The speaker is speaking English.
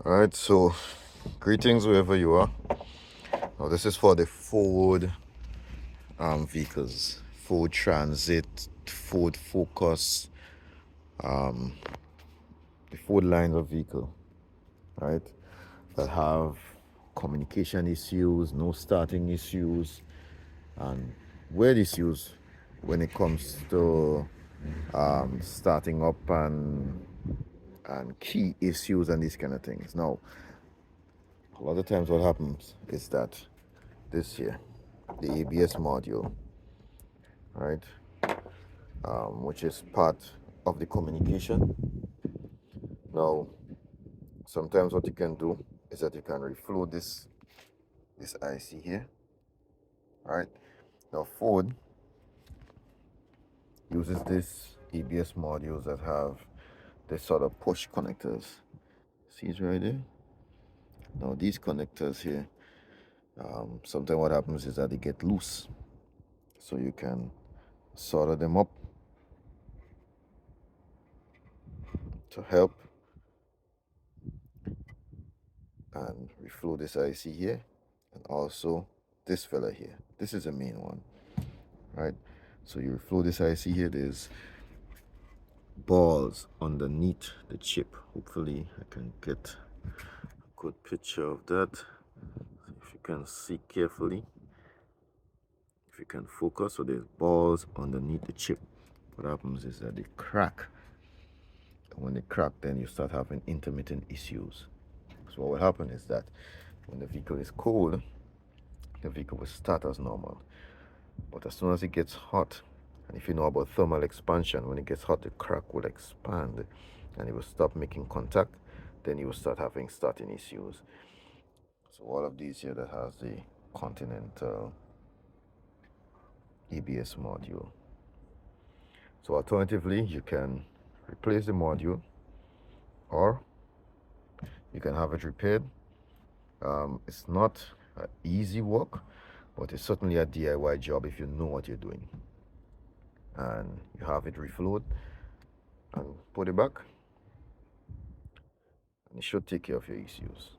Alright, so greetings wherever you are. Now this is for the Ford vehicles. Ford Transit, Ford Focus, the Ford lines of vehicle, right? That have communication issues, no starting issues, and weird issues when it comes to starting up and key issues and these kind of things. Now, a lot of times what happens is that this here, the ABS module, right, which is part of the communication. Now, sometimes what you can do is that you can reflow this IC here, right? Now, Ford uses this ABS modules that have this sort of push connectors. See it right there? Now, these connectors here, sometimes what happens is that they get loose. So you can solder them up to help and reflow this IC here, and also this fella here. This is the main one, right? So you reflow this IC here. There's balls underneath the chip. Hopefully I can get a good picture of that. If you can see carefully, if you can focus. So there's balls underneath the chip. What happens is that they crack. When they crack, then you start having intermittent issues. So what will happen is that when the vehicle is cold, the vehicle will start as normal. But as soon as it gets hot, and if you know about thermal expansion, when it gets hot, the crack will expand and it will stop making contact. Then you will start having starting issues. So all of these here that has the Continental ABS module. So alternatively, you can replace the module, or you can have it repaired. It's not an easy work, but it's certainly a DIY job if you know what you're doing. And you have it reflowed and put it back, and it should take care of your issues.